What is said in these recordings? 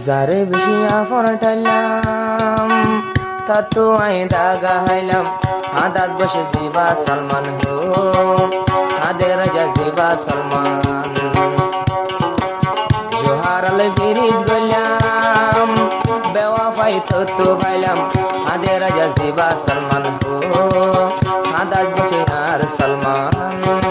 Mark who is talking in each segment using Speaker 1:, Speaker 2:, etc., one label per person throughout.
Speaker 1: যারে বেশি আফর টাইলাম তাতো আই দাগা হাইলাম হাদাত বসে জিবা সালমান হো হাদে রাজা জিবা সালমান জোহার আলে ফিরিত গইলাম বেওয়াফাই তো ভাইলাম হাদে রাজা জিবা সালমান হো হাদাত বসে আর সালমান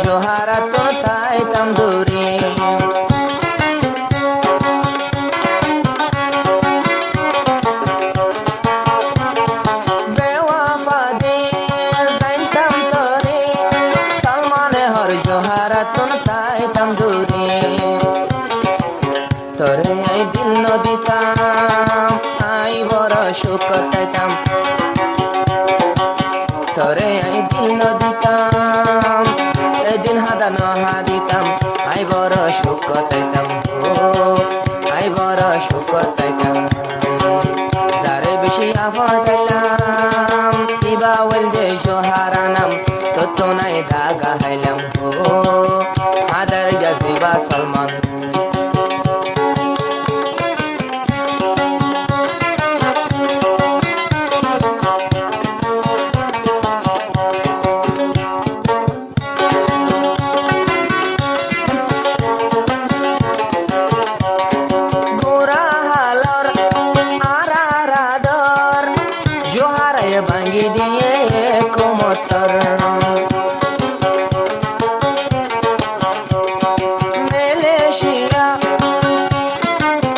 Speaker 1: জোহারা তো তাইতাম দূরে বেওয়াফা দে যাইতাম তোরে সালমানে হর জোহারা তো তাইতাম দূরে তোরে আই দিল দিতাম আই বড় সুখ তাইতাম তোরে আই দিল দিতাম এদিন হাদা নহা দিতাম আই বড় সুখ তাইতাম আই বড় সুখ তাইতাম যারে বেশি আফর টাইলাম ইবা ওয়েল দে জোহারা নাম তো নাই দাগা হাইলাম হাদার জাজিবা সালমান ভাঙ্গি দিয়ে কোমতর মালয়েশিয়া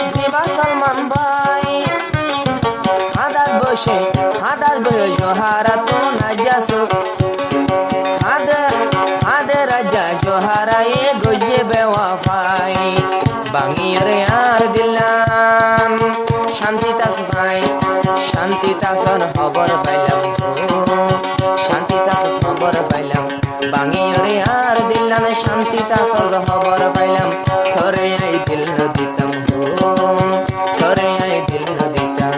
Speaker 1: জিবা সালমান ভাই হাদার বসে জোহারা তো নাজাসু হাদে রাজা জোহারা এ গজে বেওয়াফাই বাঙিয়ার আর দিলাম শান্তি তাসাই শান্তি তাসন খবর পাইলাম শান্তি তাস খবর পাইলাম বাঙিয়ারে আর দিলাম শান্তি তাসন খবর পাইলাম থরে আই দিল দিতাম থরে আই দিল দিতাম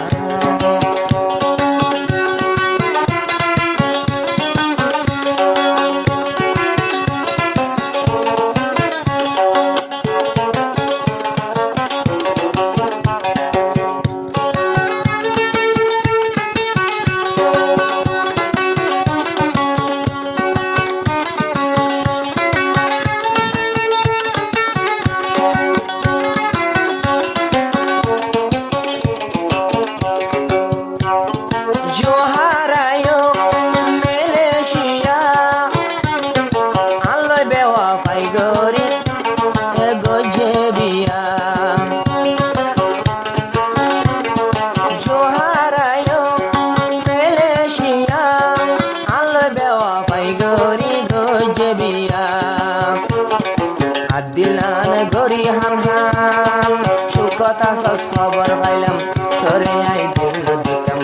Speaker 1: দিলান গরি হান হান সুকতা সস খবর পাইলাম তোরে আই দিল দিতাম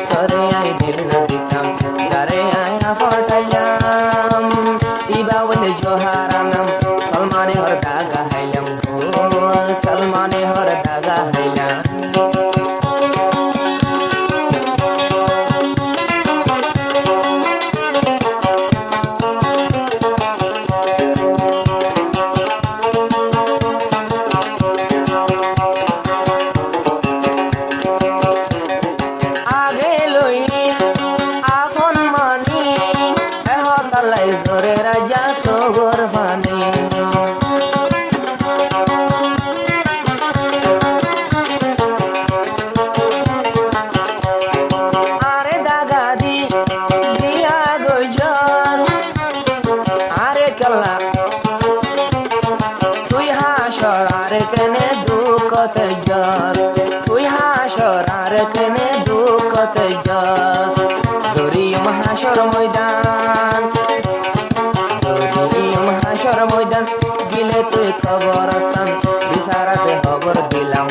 Speaker 1: তোরে আই দিল দিতাম যারে আই আফর টাইলাম ইবা বলে জোহারা নাম সালমানে হর দাগা হাইলাম সালমানে হর দাগা হাইলাম জোরে রাজা সগর ফানি আরে দাগা দিয়া গজস আরে কলা তুই হাসর আরে কেনে দুঃখত জস তুই হাসর আরে কেনে দুঃখত জস ধরি মহাসর ময়দান ময়দান গিলে তুই খবরস্থান বিচার আছে খবর দিলাম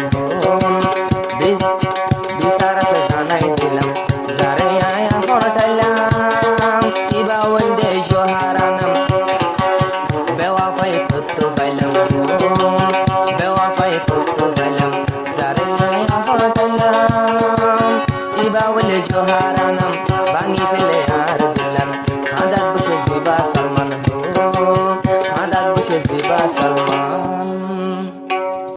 Speaker 1: বিচার আছে জানাই দিলাম যারে আয়া ফটাইলাম ইবা ওই দেশ হারানাম বেওয়াফাই তত্ত্ব পাইলাম